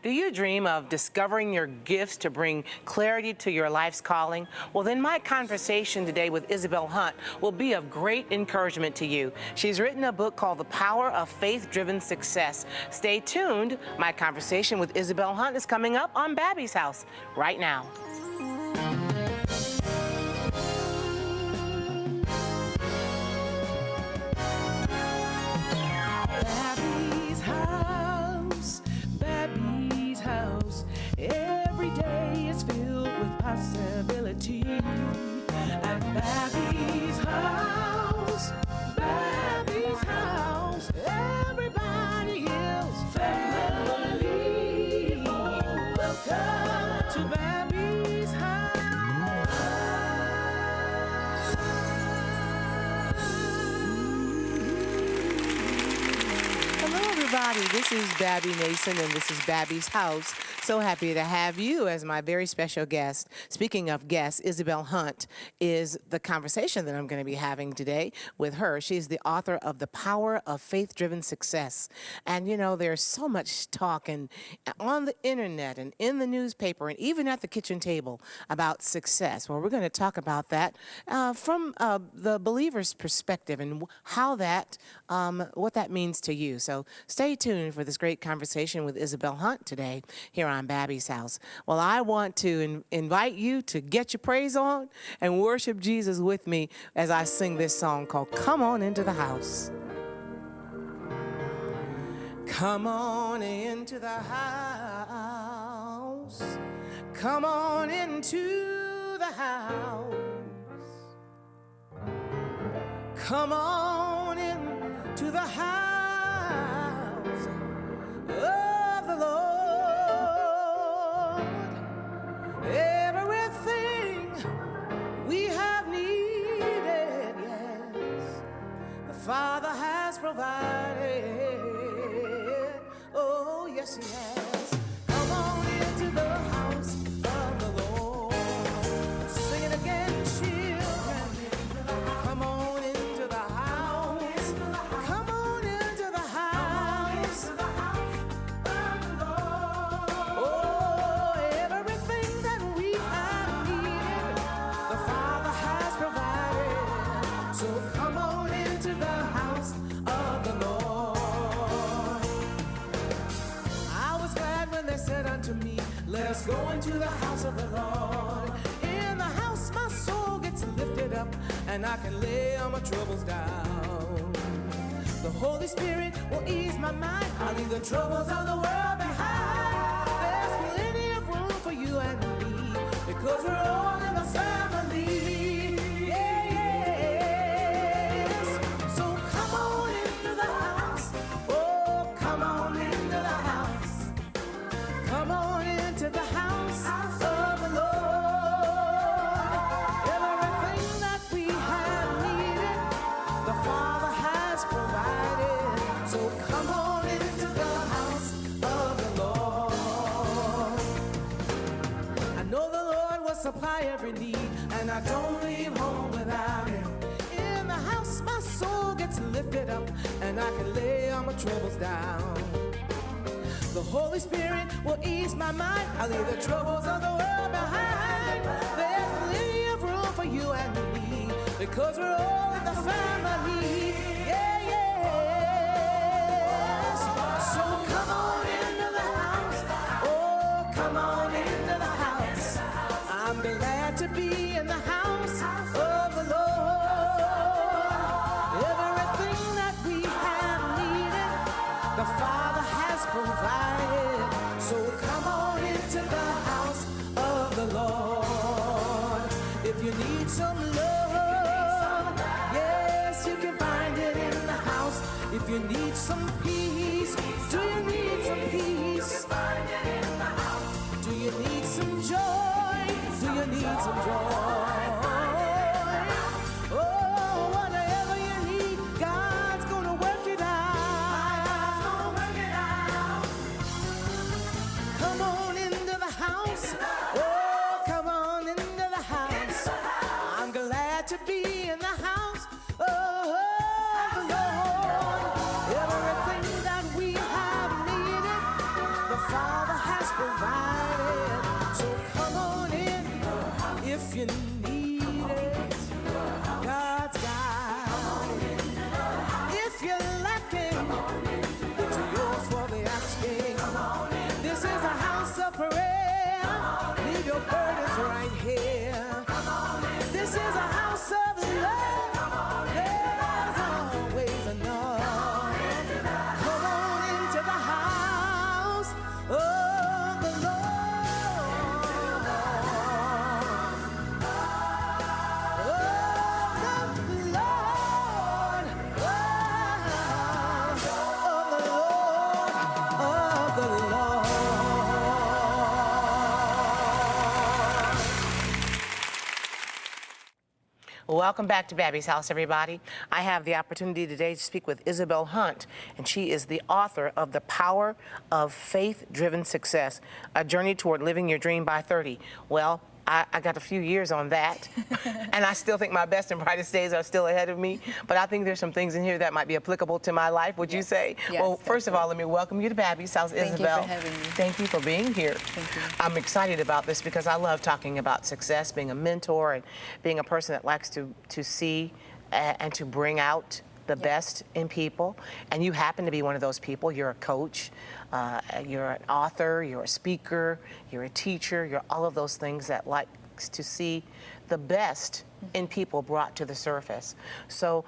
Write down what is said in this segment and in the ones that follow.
Do you dream of discovering your gifts to bring clarity to your life's calling? Well, then my conversation today with Isabel Hundt will be of great encouragement to you. She's written a book called The Power of Faith-Driven Success. Stay tuned. My conversation with Isabel Hundt is coming up on Babbie's House right now. Babbie's house, Babbie's house. Every day is filled with possibility. At Babbie's house, Babbie's house. Everybody is family. Welcome to Babbie's house. Hello, everybody. This is Babbie Nason, and this is Babbie's House. So happy to have you as my very special guest. Speaking of guests, Isabel Hundt is the conversation that I'm going to be having today with her. She's the author of The Power of Faith-Driven Success. And, you know, there's so much talk on the internet and in the newspaper and even at the kitchen table about success. Well, we're going to talk about that from the believer's perspective and how that, what that means to you. So stay tuned for this great conversation with Isabel Hundt today here on Babbie's House. Well, I want to invite you to get your praise on and worship Jesus with me as I sing this song called Come On Into the House. Come on into the house. Come on into the house. Come on into the house of the Lord. Everything we have needed, yes, the Father has provided. Oh, yes, He has. Come on into the house of the Lord. Sing it again, children. Come on into the house. Come on into the house of the Lord. Oh, everything that we have needed, the Father has provided. So come on into the house of the Lord. I was glad when they said unto me, let us go into the house of the Lord. In the house my soul gets lifted up, and I can lay all my troubles down. The Holy Spirit will ease my mind. I'll leave the troubles of the world behind. There's plenty of room for you and me, because we're all in the family. Yes. So come on into the house. Oh, come on into the house. Come on into the house of the Lord. Everything that we have needed, the Father has provided. So come on into the house of the Lord. I know the Lord will supply every need, and I don't leave home without Him. In the house my soul gets lifted up, and I can lay all my troubles down. The Holy Spirit will ease my mind. I'll leave the troubles of the world behind. There's plenty of room for you and me, because we're all in the family. Yeah, yes. So come on into the house. Oh, come on into the house. I'm glad to be in the house of the Lord. Everything that we have needed, the Father has provided. So come on into the house of the Lord. If you need some love, yes, you can find it in the house. If you need some peace, do you need some peace? Do you need some joy? Do you need some joy? Oh, whatever you need, God's gonna work it out. Come on into the house. Oh, come on into the house. I'm glad to be in the house of the Lord. Everything that we have needed, provided. So come on in if you need it. God's got it. If you're lacking, it's yours for the asking. This is a house of prayer. Leave your burdens right here. This is a house of love. There's always enough. Come on into the house of the Lord. Of the Lord. Of the Lord. Welcome back to Babbie's House, everybody. I have the opportunity today to speak with Isabel Hundt, and she is the author of The Power of Faith-Driven Success, A Journey Toward Living Your Dream by 30. Well, I got a few years on that, and I still think my best and brightest days are still ahead of me, but I think there's some things in here that might be applicable to my life, would you say? Yes, well, first of all, let me welcome you to Babbie's House, Isabel. Thank you for having me. Thank you for being here. Thank you. I'm excited about this because I love talking about success, being a mentor, and being a person that likes to see and to bring out the best in people. And you happen to be one of those people. You're a coach, you're an author, you're a speaker, you're a teacher, you're all of those things that likes to see the best in people brought to the surface. So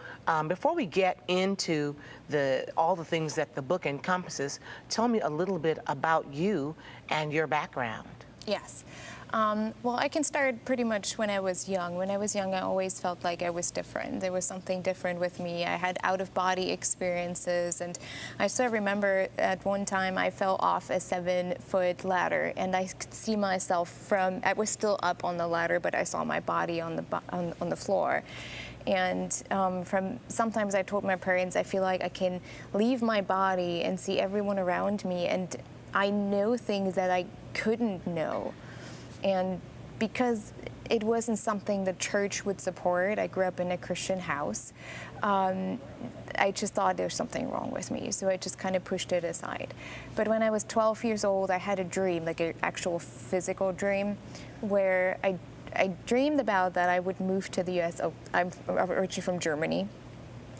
before we get into all the things that the book encompasses, tell me a little bit about you and your background. Yes. Well, I can start pretty much when I was young. When I was young, I always felt like I was different. There was something different with me. I had out-of-body experiences, and I still remember at one time I fell off a 7-foot ladder, and I could see myself I was still up on the ladder, but I saw my body on the floor. And sometimes I told my parents, I feel like I can leave my body and see everyone around me, and I know things that I couldn't know. And because it wasn't something the church would support, I grew up in a Christian house, I just thought there's something wrong with me, so I just kind of pushed it aside. But when I was 12 years old, I had a dream, like an actual physical dream, where I dreamed about that I would move to the US. Oh, I'm originally from Germany.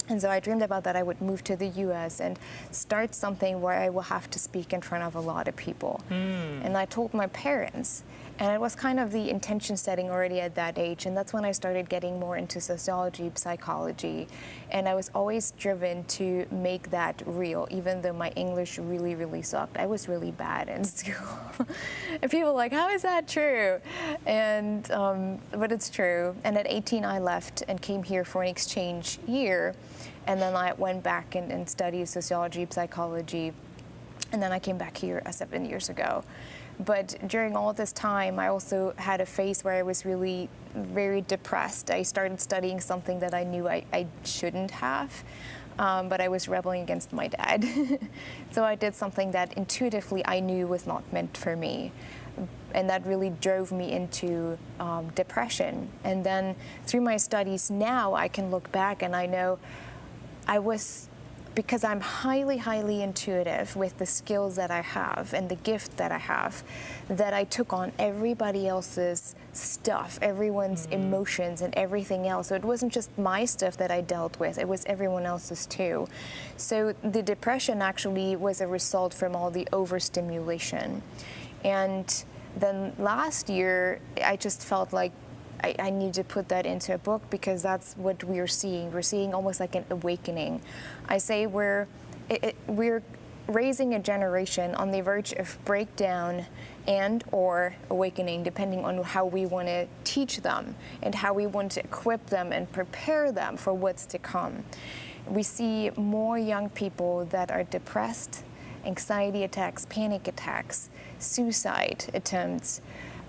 And so I dreamed about that I would move to the US and start something where I will have to speak in front of a lot of people. And I told my parents, and it was kind of the intention setting already at that age, and that's when I started getting more into sociology, psychology, and I was always driven to make that real, even though my English really, really sucked. I was really bad in school. And people were like, how is that true? And, but it's true. And at 18, I left and came here for an exchange year. And then I went back and studied sociology, psychology, and then I came back here 7 years ago. But during all this time, I also had a phase where I was really very depressed. I started studying something that I knew I shouldn't have, but I was rebelling against my dad. So I did something that intuitively I knew was not meant for me. And that really drove me into depression. And then through my studies now, I can look back and I know because I'm highly, highly intuitive with the skills that I have and the gift that I have, that I took on everybody else's stuff, everyone's emotions and everything else. So it wasn't just my stuff that I dealt with, it was everyone else's too. So the depression actually was a result from all the overstimulation. And then last year, I just felt like I need to put that into a book because that's what we're seeing. We're seeing almost like an awakening. I say we're raising a generation on the verge of breakdown and or awakening, depending on how we want to teach them and how we want to equip them and prepare them for what's to come. We see more young people that are depressed, anxiety attacks, panic attacks, suicide attempts,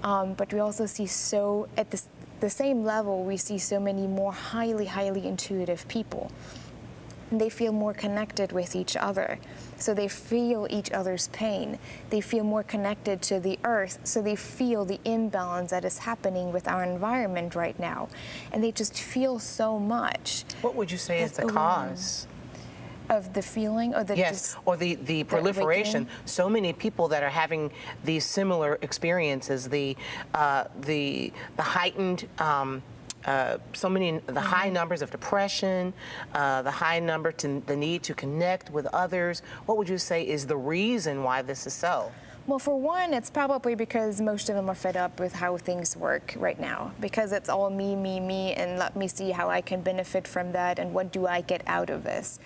but we also see at the same level, we see so many more highly, highly intuitive people. And they feel more connected with each other. So they feel each other's pain. They feel more connected to the earth. So they feel the imbalance that is happening with our environment right now. And they just feel so much. What would you say is the cause? of the feeling or the Yes, or the proliferation. awakening. So many people that are having these similar experiences, the heightened, the high numbers of depression, the high number to the need to connect with others. What would you say is the reason why this is so? Well, for one, it's probably because most of them are fed up with how things work right now, because it's all me, me, me, and let me see how I can benefit from that and what do I get out of this.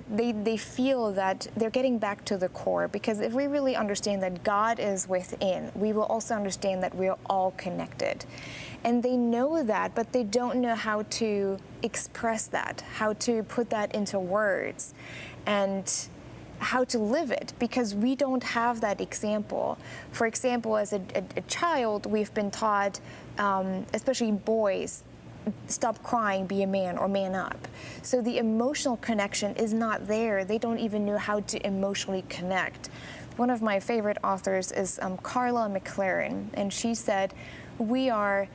They feel that they're getting back to the core, because if we really understand that God is within, we will also understand that we're all connected. And they know that, but they don't know how to express that, how to put that into words, and how to live it, because we don't have that example. For example, as a child, we've been taught, especially boys, stop crying, be a man, or man up. So the emotional connection is not there. They don't even know how to emotionally connect. One of my favorite authors is Carla McLaren, and she said, we are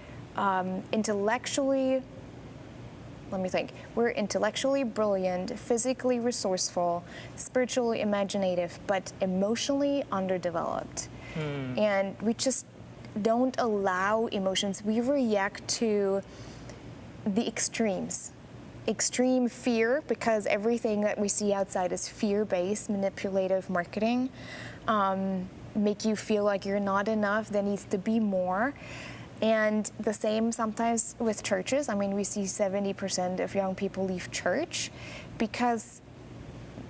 intellectually, we're intellectually brilliant, physically resourceful, spiritually imaginative, but emotionally underdeveloped. And we just don't allow emotions. We react to the extremes. Extreme fear, because everything that we see outside is fear-based, manipulative marketing. Make you feel like you're not enough, there needs to be more. And the same sometimes with churches. I mean, we see 70% of young people leave church, because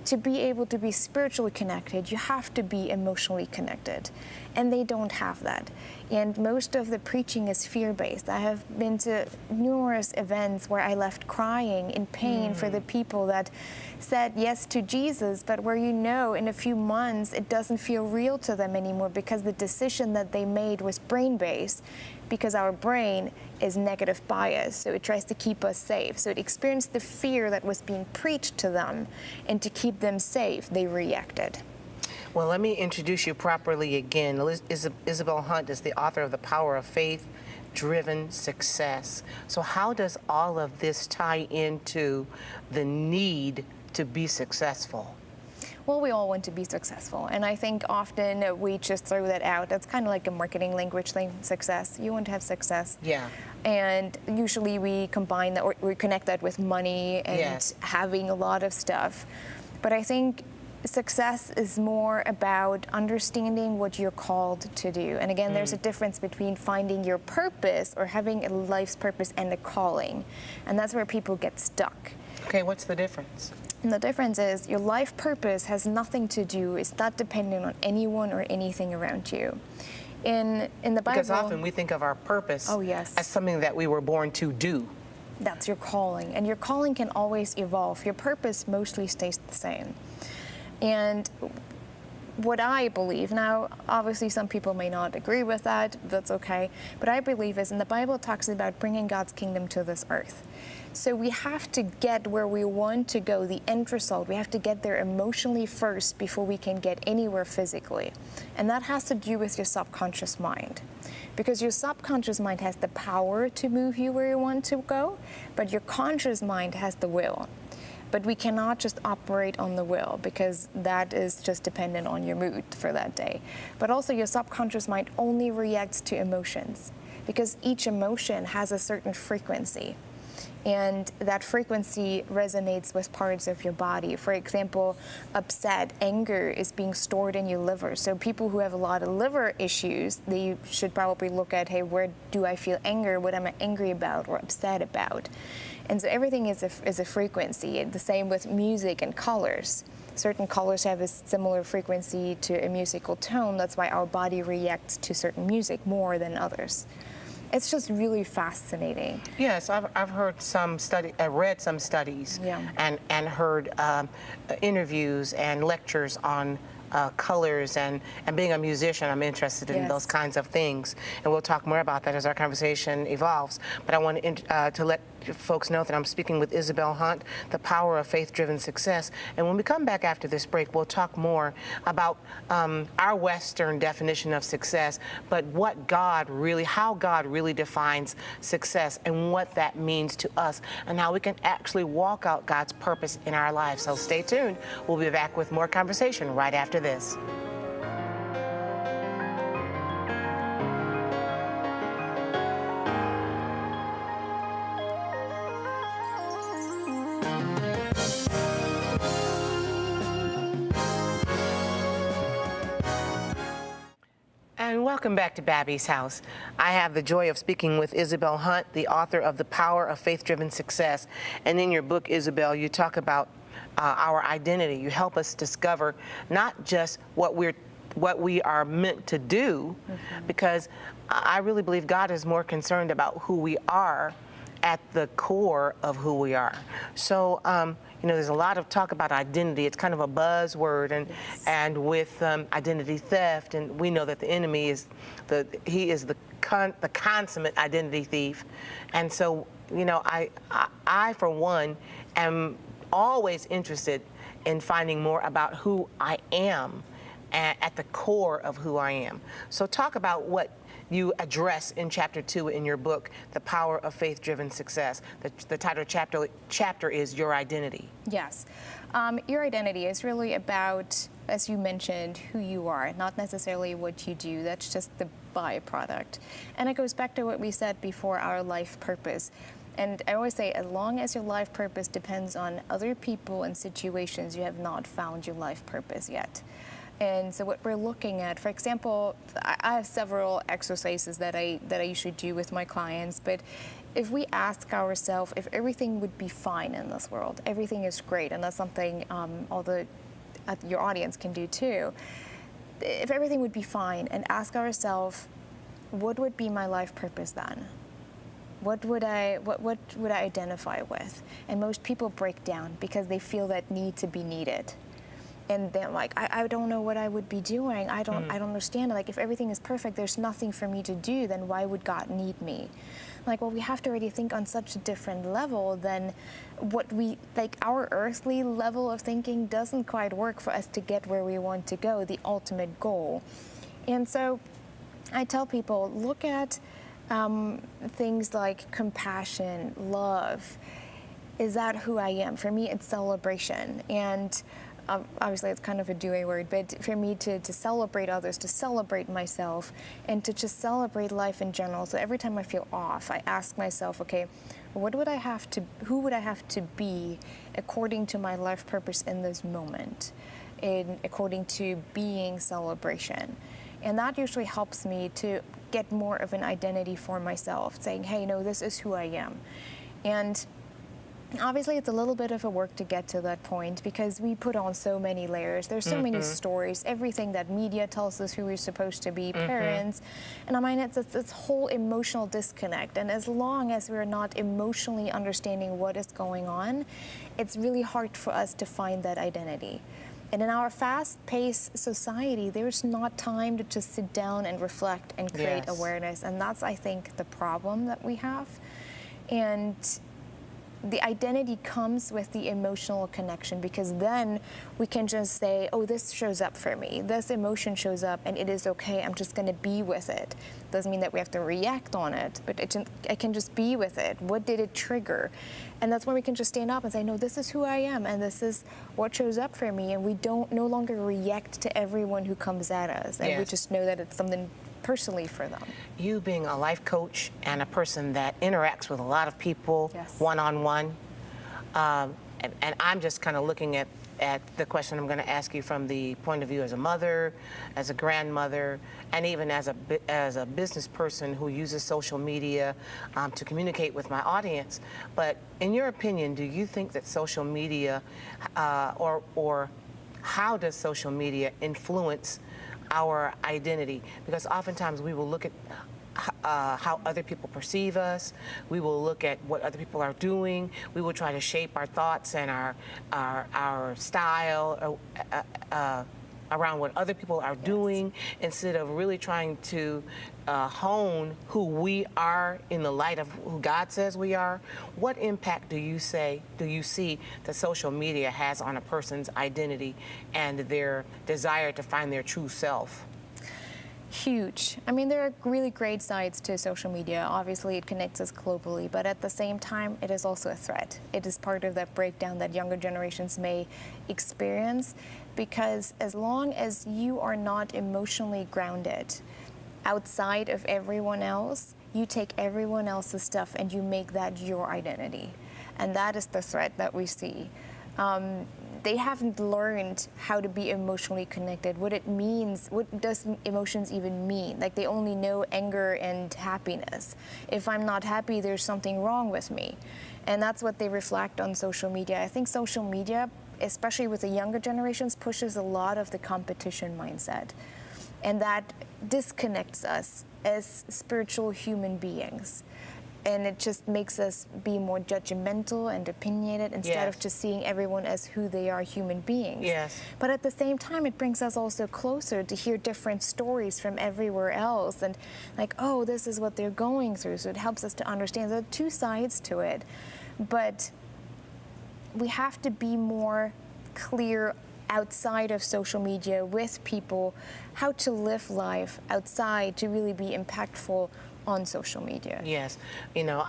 to be able to be spiritually connected, you have to be emotionally connected. And they don't have that. And most of the preaching is fear-based. I have been to numerous events where I left crying in pain for the people that said yes to Jesus, but where in a few months it doesn't feel real to them anymore, because the decision that they made was brain-based, because our brain is negative bias, so it tries to keep us safe. So it experienced the fear that was being preached to them, and to keep them safe, they reacted. Well, let me introduce you properly again. Isabel Hundt is the author of The Power of Faith-Driven Success. So how does all of this tie into the need to be successful? Well, we all want to be successful, and I think often we just throw that out. That's kind of like a marketing language thing, success. You want to have success. Yeah. And usually we combine that, or we connect that with money and Yes. having a lot of stuff. But I think success is more about understanding what you're called to do. And again, there's a difference between finding your purpose or having a life's purpose and a calling. And that's where people get stuck. Okay, what's the difference? And the difference is your life purpose has nothing to do, it's not dependent on anyone or anything around you. In the Bible, Because often we think of our purpose Oh, yes. as something that we were born to do. that's your calling. And your calling can always evolve. Your purpose mostly stays the same. And what I believe, now obviously some people may not agree with that, that's okay, but I believe is, in the Bible it talks about bringing God's kingdom to this earth. So we have to get where we want to go, the end result. We have to get there emotionally first before we can get anywhere physically. And that has to do with your subconscious mind. Because your subconscious mind has the power to move you where you want to go, but your conscious mind has the will. But we cannot just operate on the will, because that is just dependent on your mood for that day. But also your subconscious mind only reacts to emotions, because each emotion has a certain frequency. And that frequency resonates with parts of your body. For example, upset, anger is being stored in your liver. So people who have a lot of liver issues, they should probably look at, hey, where do I feel anger? What am I angry about or upset about? And so everything is a frequency. The same with music and colors. Certain colors have a similar frequency to a musical tone. That's why our body reacts to certain music more than others. It's just really fascinating. Yes, I've heard some read some studies, Yeah. and heard interviews and lectures on colors, and being a musician, I'm interested in Yes. those kinds of things. And we'll talk more about that as our conversation evolves. But I want to let folks know that I'm speaking with Isabel Hundt, The Power of Faith-Driven Success. And when we come back after this break, we'll talk more about our Western definition of success, but how God really defines success and what that means to us, and how we can actually walk out God's purpose in our lives. So stay tuned. We'll be back with more conversation right after this. And welcome back to Babbie's House. I have the joy of speaking with Isabel Hundt, the author of The Power of Faith-Driven Success. And in your book, Isabel, you talk about our identity. You help us discover not just what we are meant to do, because I really believe God is more concerned about who we are at the core of who we are. So, there's a lot of talk about identity. It's kind of a buzzword, and with identity theft, and we know that the enemy is the consummate identity thief. And so, I for one am always interested in finding more about who I am at the core of who I am. So talk about what you address in chapter 2 in your book, The Power of Faith-Driven Success. The title chapter is Your Identity. Yes. Your identity is really about, as you mentioned, who you are, not necessarily what you do. That's just the byproduct. And it goes back to what we said before, our life purpose. And I always say, as long as your life purpose depends on other people and situations, you have not found your life purpose yet. And so what we're looking at, for example, I have several exercises that I usually do with my clients, but if we ask ourselves if everything would be fine in this world, everything is great, and that's something your audience can do too. If everything would be fine, and ask ourselves, what would be my life purpose then? What would I identify with? And most people break down because they feel that need to be needed. And then, like, I don't know what I would be doing. I don't understand. Like, if everything is perfect, there's nothing for me to do, then why would God need me? Like, well, we have to already think on such a different level than our earthly level of thinking doesn't quite work for us to get where we want to go, the ultimate goal. And so I tell people, look at things like compassion, love. Is that who I am? For me, it's celebration. And obviously it's kind of a doing word, but for me to celebrate others, to celebrate myself, and to just celebrate life in general. So every time I feel off, I ask myself, okay, who would I have to be according to my life purpose in this moment, according to being celebration. And that usually helps me to get more of an identity for myself, saying, hey, no, this is who I am. And obviously, it's a little bit of a work to get to that point because we put on so many layers. There's so many stories, everything that media tells us who we're supposed to be, parents. And I mean, it's this whole emotional disconnect. And as long as we're not emotionally understanding what is going on, it's really hard for us to find that identity. And in our fast-paced society, there's not time to just sit down and reflect and create awareness. And that's, I think, the problem that we have. And the identity comes with the emotional connection, because then we can just say, oh, this shows up for me. This emotion shows up and it is okay. I'm just going to be with it. Doesn't mean that we have to react on it, but I can just be with it. What did it trigger? And that's when we can just stand up and say, no, this is who I am and this is what shows up for me. And we don't no longer react to everyone who comes at us. And we just know that it's something personally for them. You being a life coach and a person that interacts with a lot of people one-on-one, and I'm just kind of looking at the question I'm going to ask you from the point of view as a mother, as a grandmother, and even as a business person who uses social media to communicate with my audience. But in your opinion, do you think that social media, or how does social media influence our identity? Because oftentimes we will look at how other people perceive us. We will look at what other people are doing. We will try to shape our thoughts and our style around what other people are doing instead of really trying to hone who we are in the light of who God says we are. What impact do you see that social media has on a person's identity and their desire to find their true self? Huge. I mean, there are really great sides to social media. Obviously, it connects us globally, but at the same time, it is also a threat. It is part of that breakdown that younger generations may experience, because as long as you are not emotionally grounded outside of everyone else, you take everyone else's stuff and you make that your identity. And that is the threat that we see. They haven't learned how to be emotionally connected, what it means, what does emotions even mean? Like, they only know anger and happiness. If I'm not happy, there's something wrong with me. And that's what they reflect on social media. I think social media, especially with the younger generations, pushes a lot of the competition mindset. And that disconnects us as spiritual human beings. And it just makes us be more judgmental and opinionated instead of just seeing everyone as who they are, human beings. Yes. But at the same time, it brings us also closer to hear different stories from everywhere else, and like, oh, this is what they're going through. So it helps us to understand. There are two sides to it, but we have to be more clear outside of social media with people how to live life outside to really be impactful on social media. Yes. You know,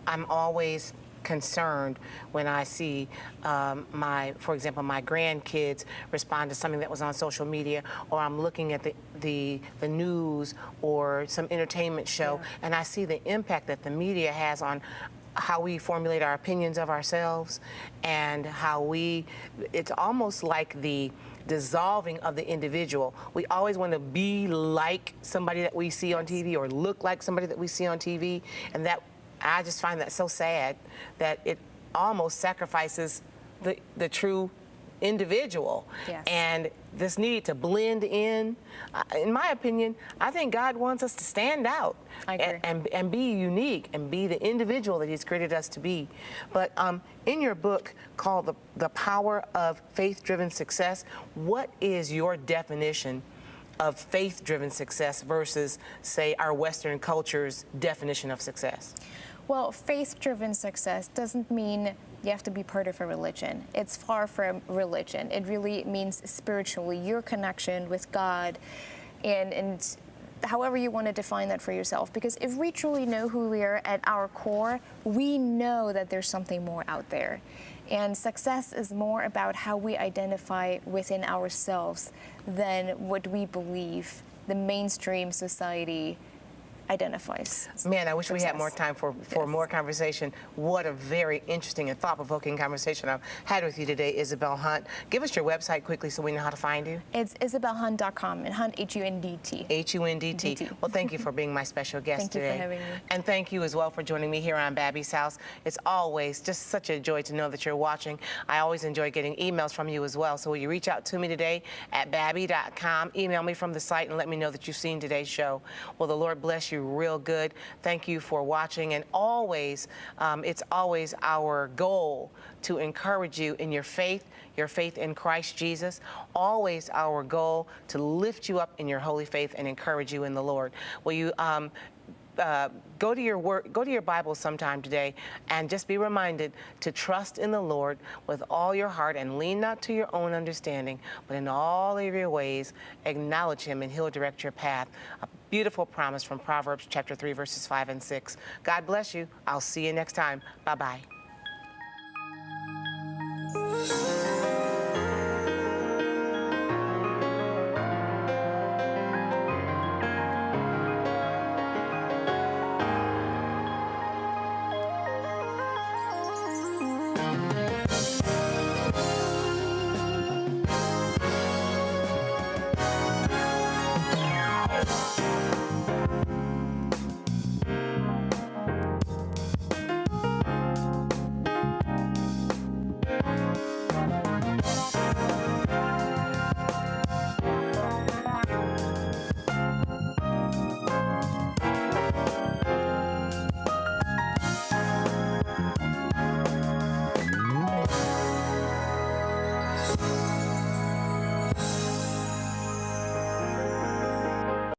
I'm always concerned when I see for example, my grandkids respond to something that was on social media, or I'm looking at the news or some entertainment show, and I see the impact that the media has on how we formulate our opinions of ourselves, and how it's almost like the dissolving of the individual. We always want to be like somebody that we see on TV or look like somebody that we see on TV, and that I just find that so sad that it almost sacrifices the true individual. Yes. And this need to blend in my opinion, I think God wants us to stand out. I agree. And be unique and be the individual that He's created us to be. But in your book called The Power of Faith-Driven Success, what is your definition of faith-driven success versus, say, our Western culture's definition of success? Well, faith-driven success doesn't mean you have to be part of a religion. It's far from religion. It really means spiritually, your connection with God, and however you want to define that for yourself. Because if we truly know who we are at our core, we know that there's something more out there. And success is more about how we identify within ourselves than what we believe the mainstream society identifies. Man, I wish we had success. more time for more conversation. What a very interesting and thought-provoking conversation I've had with you today, Isabel Hundt. Give us your website quickly so we know how to find you. It's isabelhundt.com, and Hunt, H-U-N-D-T. H-U-N-D-T. D-T. Well, thank you for being my special guest Thank you today. for having me. And thank you as well for joining me here on Babbie's House. It's always just such a joy to know that you're watching. I always enjoy getting emails from you as well. So will you reach out to me today at babbie.com, email me from the site, and let me know that you've seen today's show. Well, the Lord bless you real good. Thank you for watching, and always, it's always our goal to encourage you in your faith in Christ Jesus. Always our goal to lift you up in your holy faith and encourage you in the Lord. Will you go to your Bible sometime today and just be reminded to trust in the Lord with all your heart and lean not to your own understanding, but in all of your ways acknowledge Him and He'll direct your path. A beautiful promise from Proverbs chapter 3, verses 5 and 6. God bless you. I'll see you next time. Bye-bye.